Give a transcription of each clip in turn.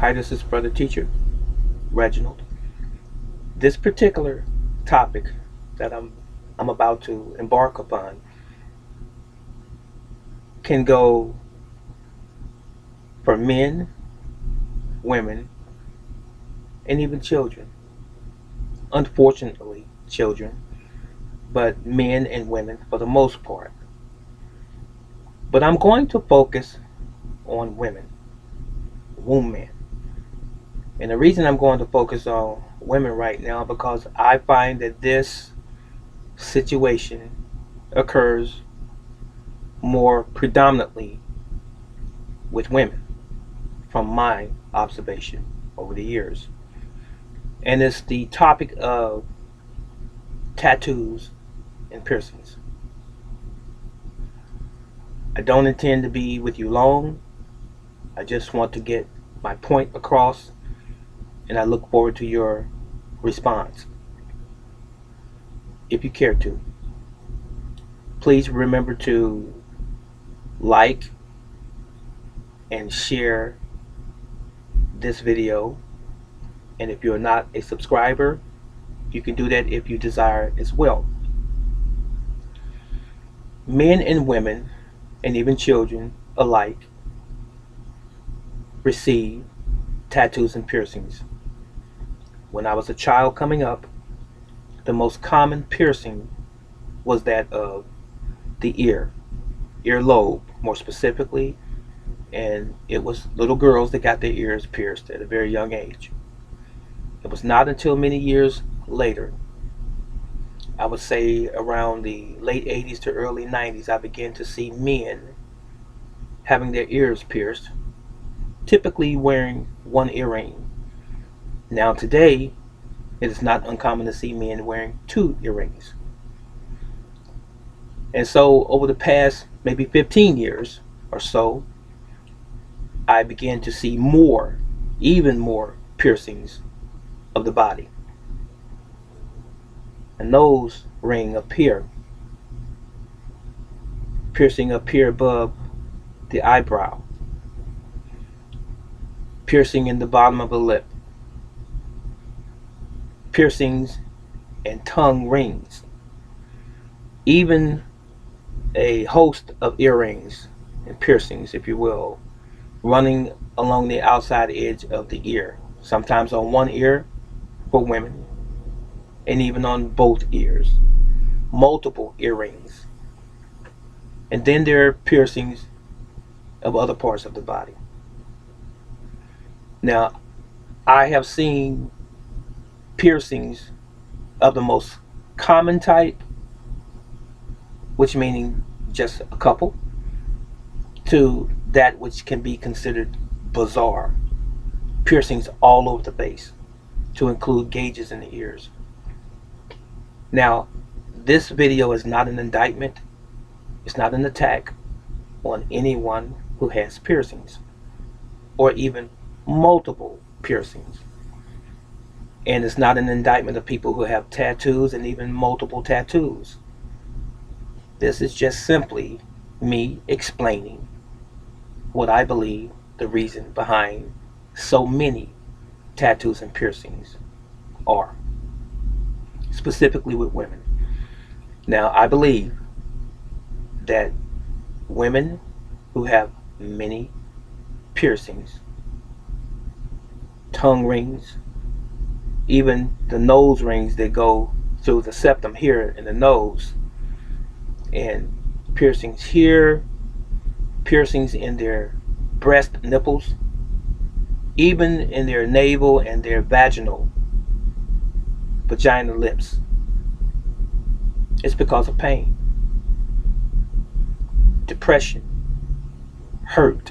Hi, this is Brother Teacher Reginald. This particular topic that I'm about to embark upon can go for men, women, and even children. Unfortunately, children, but men and women for the most part. But I'm going to focus on women. And the reason I'm going to focus on women right now because I find that this situation occurs more predominantly with women from my observation over the years. And it's the topic of tattoos and piercings. I don't intend to be with you long. I just want to get my point across, and I look forward to your response. If you care to, please remember to like and share this video. And if you're not a subscriber, you can do that if you desire as well. Men and women, and even children alike, receive tattoos and piercings. When I was a child coming up, the most common piercing was that of the earlobe more specifically, and it was little girls that got their ears pierced at a very young age. It was not until many years later, I would say around the late 80s to early 90s, I began to see men having their ears pierced, typically wearing one earring. Now today, it is not uncommon to see men wearing two earrings. And so over the past maybe 15 years or so, I began to see even more piercings of the body. A nose ring up here, piercing up here above the eyebrow, piercing in the bottom of the lip, piercings and tongue rings, even a host of earrings and piercings, if you will, running along the outside edge of the ear, sometimes on one ear for women, and even on both ears, multiple earrings. And then there are piercings of other parts of the body. Now, I have seen piercings of the most common type, which meaning just a couple, to that which can be considered bizarre, piercings all over the face, to include gauges in the ears. Now, this video is not an indictment, it's not an attack on anyone who has piercings, or even multiple piercings. And it's not an indictment of people who have tattoos and even multiple tattoos. This is just simply me explaining what I believe the reason behind so many tattoos and piercings are, specifically with women. Now, I believe that women who have many piercings, tongue rings, even the nose rings that go through the septum here in the nose, and piercings here, piercings in their breast nipples, even in their navel and their vagina lips. It's because of pain, depression, hurt.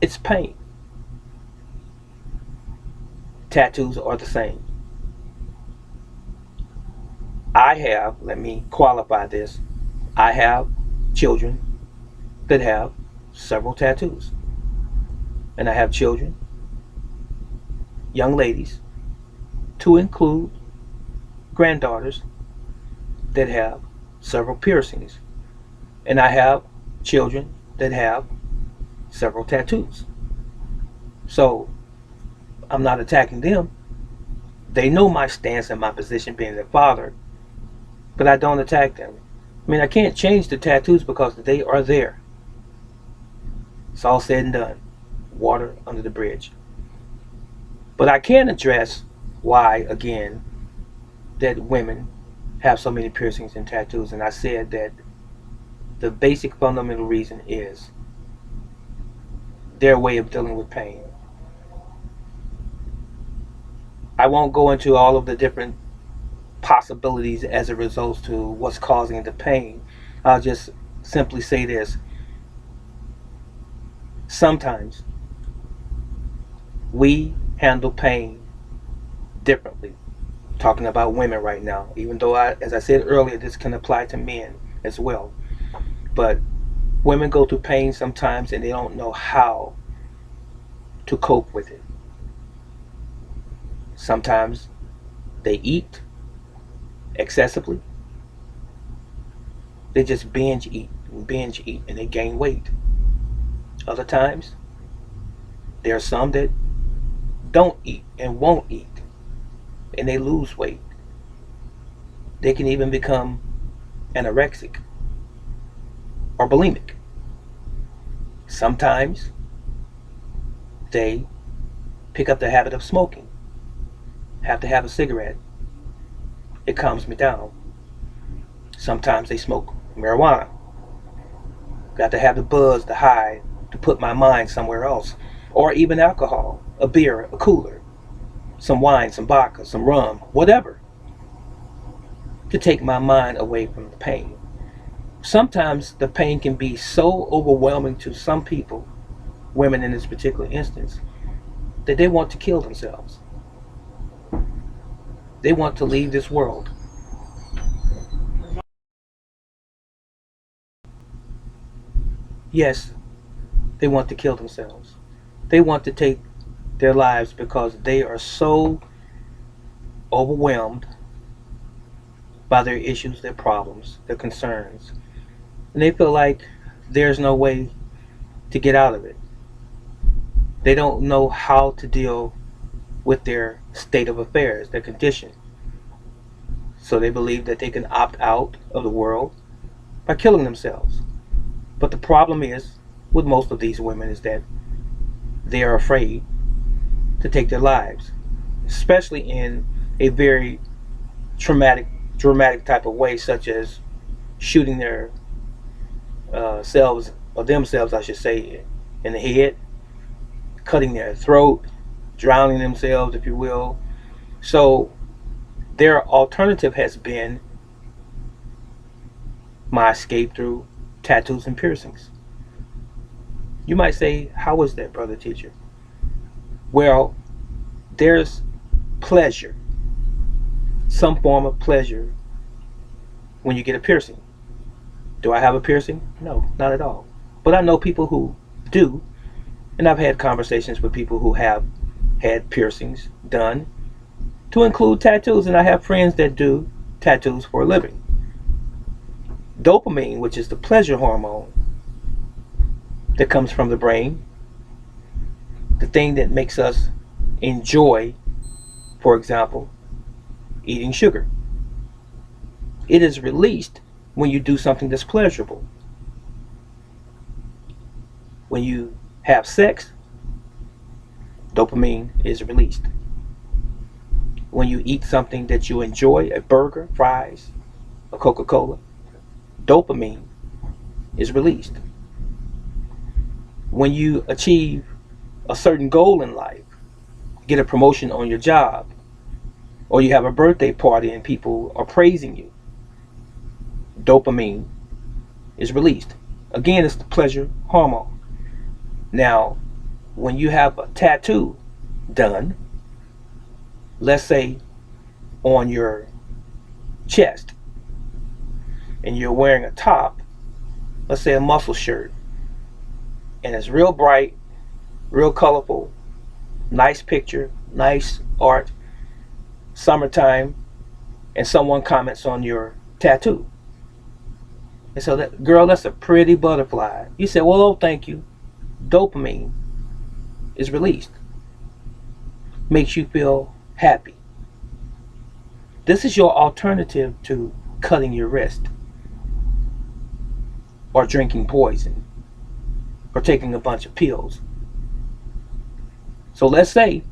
It's pain. Tattoos are the same. Let me qualify this, I have children that have several tattoos. And I have children, young ladies, to include granddaughters that have several piercings. And I have children that have several tattoos. So I'm not attacking them. They know my stance and my position being their father, but I don't attack them. I mean, I can't change the tattoos because they are there. It's all said and done. Water under the bridge. But I can address why, again, that women have so many piercings and tattoos. And I said that the basic fundamental reason is their way of dealing with pain. I won't go into all of the different possibilities as it results to what's causing the pain. I'll just simply say this. Sometimes we handle pain differently. Talking about women right now, even though as I said earlier, this can apply to men as well. But women go through pain sometimes and they don't know how to cope with it. Sometimes they eat excessively. They just binge eat and they gain weight. Other times, there are some that don't eat and won't eat and they lose weight. They can even become anorexic or bulimic. Sometimes they pick up the habit of smoking, have to have a cigarette. It calms me down. Sometimes they smoke marijuana. Got to have the buzz, the high, to put my mind somewhere else. Or even alcohol, a beer, a cooler, some wine, some vodka, some rum, whatever, to take my mind away from the pain. Sometimes the pain can be so overwhelming to some people, women in this particular instance, that they want to kill themselves. They want to leave this world. Yes, they want to kill themselves. They want to take their lives because they are so overwhelmed by their issues, their problems, their concerns. And they feel like there's no way to get out of it. They don't know how to deal with their state of affairs, their condition. So they believe that they can opt out of the world by killing themselves. But the problem is, with most of these women, is that they are afraid to take their lives, especially in a very dramatic type of way, such as shooting their selves, or themselves, I should say, in the head, cutting their throat, drowning themselves, if you will. So their alternative has been my escape through tattoos and piercings. You might say, how is that, brother teacher? Well, there's pleasure, some form of pleasure, when you get a piercing. Do I have a piercing? No, not at all. But I know people who do, and I've had conversations with people who have had piercings done, to include tattoos, and I have friends that do tattoos for a living. Dopamine, which is the pleasure hormone that comes from the brain, the thing that makes us enjoy, for example, eating sugar. It is released when you do something that's pleasurable. When you have sex, dopamine is released. When you eat something that you enjoy, a burger, fries, a Coca-Cola, dopamine is released. When you achieve a certain goal in life, get a promotion on your job, or you have a birthday party and people are praising you, dopamine is released. Again, it's the pleasure hormone. Now, when you have a tattoo done, let's say on your chest, and you're wearing a top, let's say a muscle shirt, and it's real bright, real colorful, nice picture, nice art, summertime, and someone comments on your tattoo. And so that, girl, that's a pretty butterfly. You say, well, oh, thank you. Dopamine is released. makes you feel happy. This is your alternative to cutting your wrist or drinking poison or taking a bunch of pills. So let's say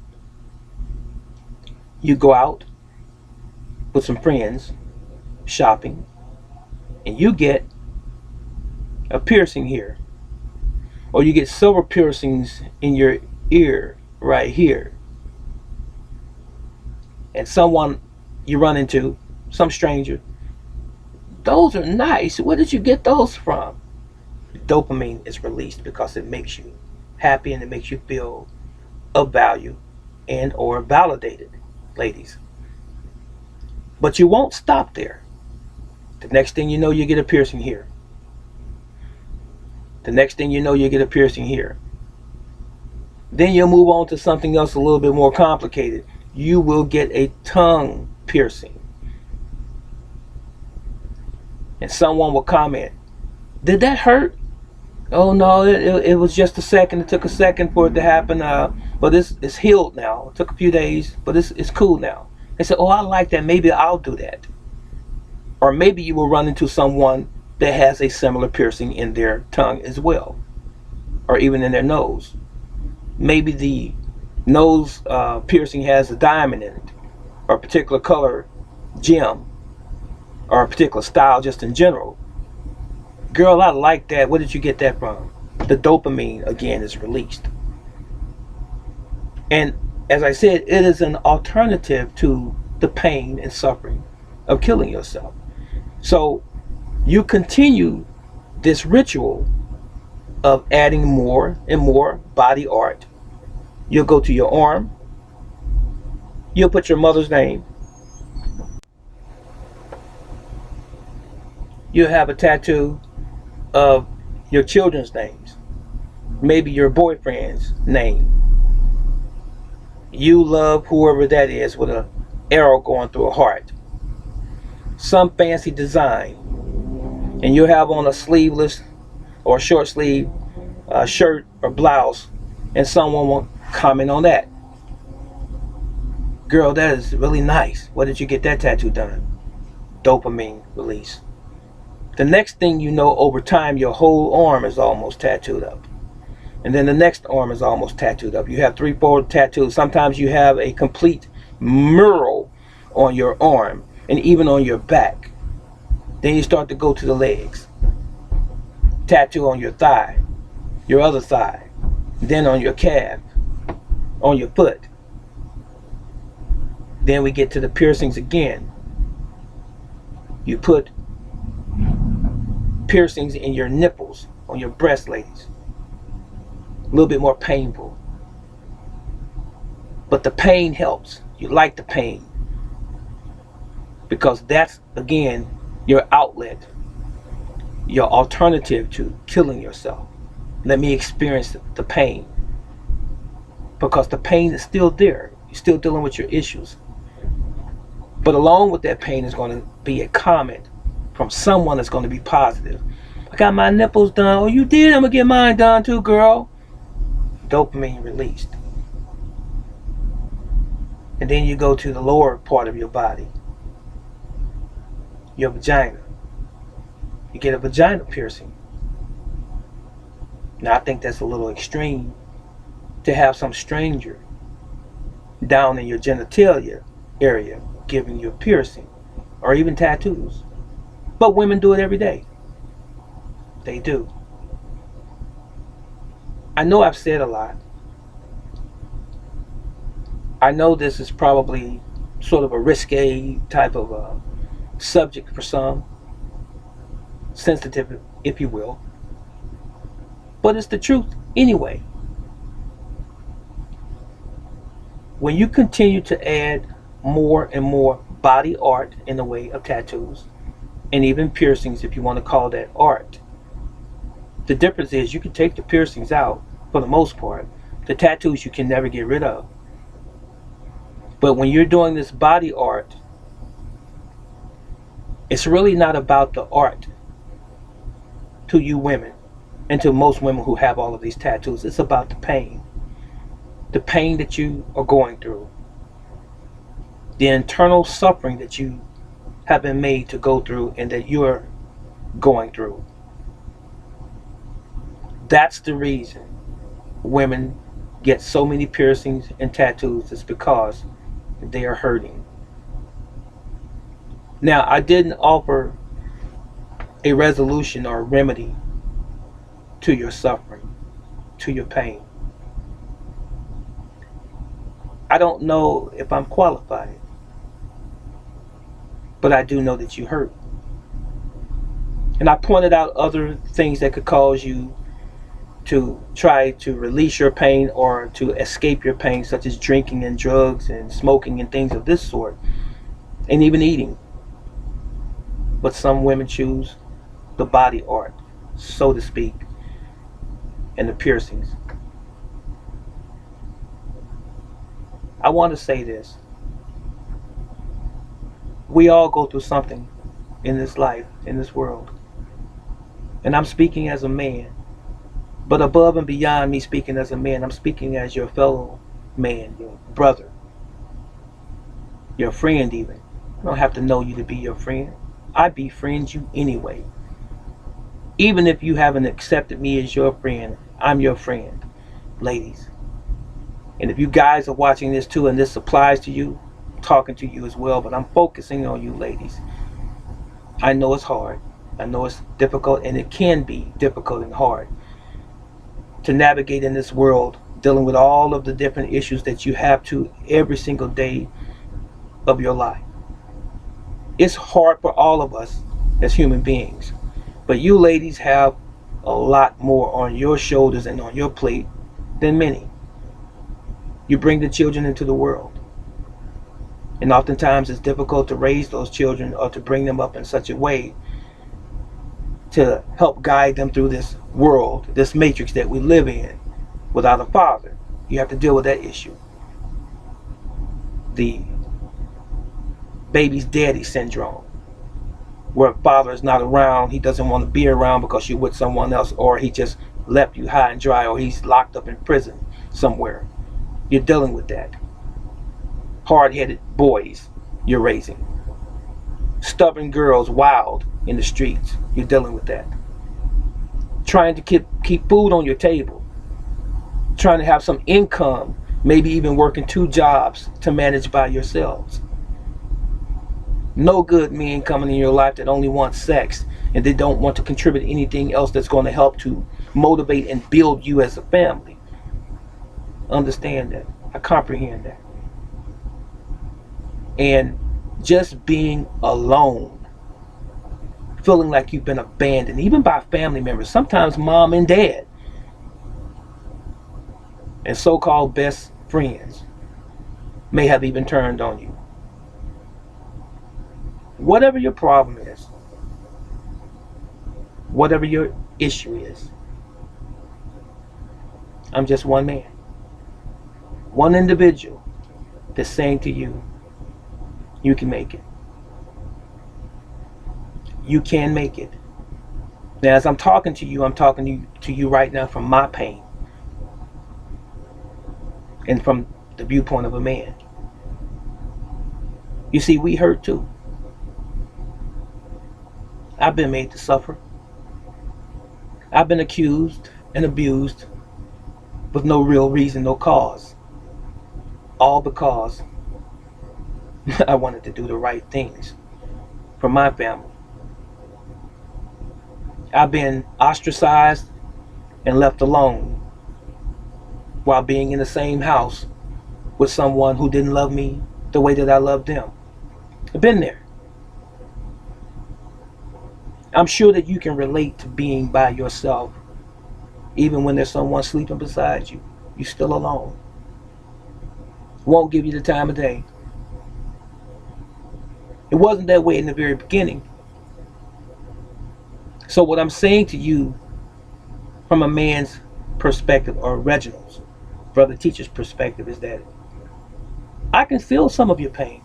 you go out with some friends shopping and you get a piercing here, or you get silver piercings in your ear right here, and someone you run into, some stranger, those are nice. Where did you get those from? Dopamine is released because it makes you happy and it makes you feel of value and or validated, ladies. But you won't stop there. The next thing you know, you get a piercing here. The next thing you know, you get a piercing here. Then you'll move on to something else a little bit more complicated. You will get a tongue piercing. And someone will comment, did that hurt? Oh no, it was just a second. It took a second for it to happen. But it's healed now. It took a few days, but it's cool now. They said, oh, I like that. Maybe I'll do that. Or maybe you will run into someone that has a similar piercing in their tongue as well, or even in their nose. Maybe the nose piercing has a diamond in it, or a particular color gem, or a particular style just in general. Girl, I like that. Where did you get that from? The dopamine, again, is released. And as I said, it is an alternative to the pain and suffering of killing yourself. So you continue this ritual of adding more and more body art. You'll go to your arm. You'll put your mother's name. You'll have a tattoo of your children's names. Maybe your boyfriend's name. You love whoever that is with an arrow going through a heart. Some fancy design. And you'll have on a sleeveless or short sleeve shirt or blouse, and someone will comment on that. Girl, that is really nice. Where did you get that tattoo done? Dopamine release. The next thing you know, over time, your whole arm is almost tattooed up. And then the next arm is almost tattooed up. You have 3-4 tattoos. Sometimes you have a complete mural on your arm and even on your back. Then you start to go to the legs. Tattoo on your thigh, your other thigh, then on your calf, on your foot. Then we get to the piercings again. You put piercings in your nipples, on your breast, ladies. A little bit more painful. But the pain helps. You like the pain. Because that's, again, your outlet. Your alternative to killing yourself. Let me experience the pain. Because the pain is still there. You're still dealing with your issues. But along with that pain is going to be a comment from someone that's going to be positive. I got my nipples done. Oh, you did? I'm going to get mine done too, girl. Dopamine released. And then you go to the lower part of your body. Your vagina. You get a vagina piercing. Now I think that's a little extreme to have some stranger down in your genitalia area giving you a piercing or even tattoos. But women do it every day. They do. I know I've said a lot. I know this is probably sort of a risque type of subject for some. Sensitive, if you will. But it's the truth anyway. When you continue to add more and more body art in the way of tattoos, and even piercings, if you want to call that art, the difference is you can take the piercings out for the most part. The tattoos you can never get rid of. But when you're doing this body art, it's really not about the art to you women and to most women who have all of these tattoos. It's about the pain. the pain that you are going through, the internal suffering that you have been made to go through and that you're going through. That's the reason women get so many piercings and tattoos. It's because they are hurting. Now, I didn't offer a resolution or a remedy to your suffering, to your pain. I don't know if I'm qualified, but I do know that you hurt. And I pointed out other things that could cause you to try to release your pain or to escape your pain, such as drinking and drugs and smoking and things of this sort, and even eating. But some women choose the body art, so to speak, and the piercings. I want to say this. We all go through something in this life, in this world. And I'm speaking as a man. But above and beyond me speaking as a man, I'm speaking as your fellow man, your brother, your friend even. I don't have to know you to be your friend. I befriend you anyway. Even if you haven't accepted me as your friend, I'm your friend, ladies. And if you guys are watching this too, and this applies to you, I'm talking to you as well, but I'm focusing on you ladies. I know it's hard. I know it's difficult, and it can be difficult and hard to navigate in this world, dealing with all of the different issues that you have to every single day of your life. It's hard for all of us as human beings, but you ladies have a lot more on your shoulders and on your plate than many. You bring the children into the world, and oftentimes it's difficult to raise those children or to bring them up in such a way to help guide them through this world, this matrix that we live in without a father. You have to deal with that issue. The baby's daddy syndrome, where father is not around, he doesn't want to be around because you're with someone else, or he just left you high and dry, or he's locked up in prison somewhere. You're dealing with that. Hard-headed boys you're raising. Stubborn girls, wild in the streets. You're dealing with that. Trying to keep food on your table. Trying to have some income. Maybe even working 2 jobs to manage by yourselves. No good men coming in your life that only want sex and they don't want to contribute anything else that's going to help to motivate and build you as a family. Understand that. I comprehend that. And just being alone, feeling like you've been abandoned, even by family members, sometimes mom and dad, and so-called best friends may have even turned on you. Whatever your problem is, whatever your issue is, I'm just one man, one individual that's saying to you, you can make it. You can make it. Now, as I'm talking to you, I'm talking to you right now from my pain and from the viewpoint of a man. You see, we hurt too. I've been made to suffer. I've been accused and abused with no real reason, no cause. All because I wanted to do the right things for my family. I've been ostracized and left alone while being in the same house with someone who didn't love me the way that I loved them. I've been there. I'm sure that you can relate to being by yourself. Even when there's someone sleeping beside you, you're still alone. Won't give you the time of day. It wasn't that way in the very beginning. So what I'm saying to you from a man's perspective, or Reginald's, brother teacher's perspective, is that I can feel some of your pain.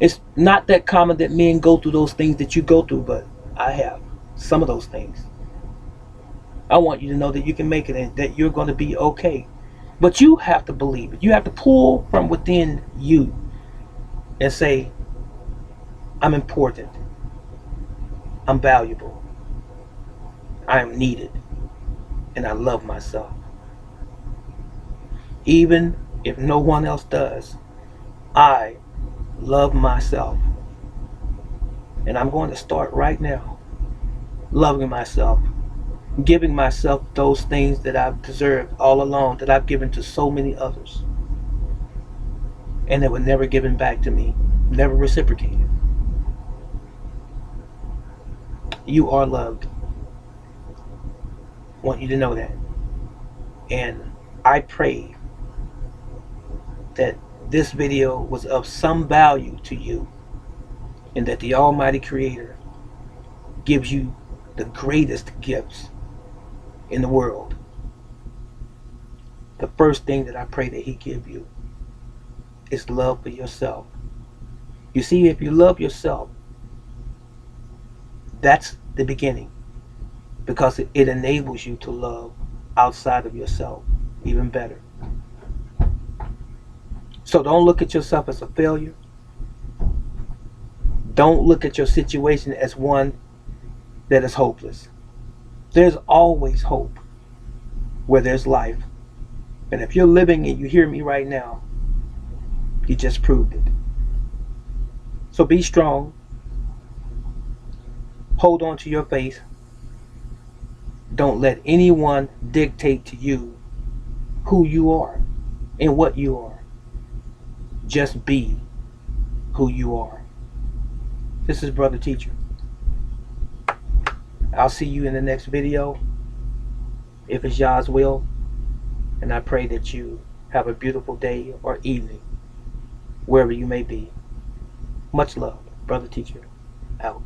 It's not that common that men go through those things that you go through, but I have some of those things. I want you to know that you can make it and that you're going to be okay. But you have to believe it. You have to pull from within you and say, I'm important. I'm valuable. I am needed. And I love myself. Even if no one else does, I love myself. And I'm going to start right now loving myself, giving myself those things that I've deserved all along, that I've given to so many others, and that were never given back to me, never reciprocated. You are loved. I want you to know that. And I pray that this video was of some value to you, and that the Almighty Creator gives you the greatest gifts in the world. The first thing that I pray that He give you is love for yourself. You see, if you love yourself, that's the beginning, because it enables you to love outside of yourself even better. So don't look at yourself as a failure. Don't look at your situation as one that is hopeless. There's always hope where there's life. And if you're living and you hear me right now, you just proved it. So be strong. Hold on to your faith. Don't let anyone dictate to you who you are and what you are. Just be who you are. This is Brother Teacher. I'll see you in the next video, if it's Yah's will. And I pray that you have a beautiful day or evening, wherever you may be. Much love. Brother Teacher, out.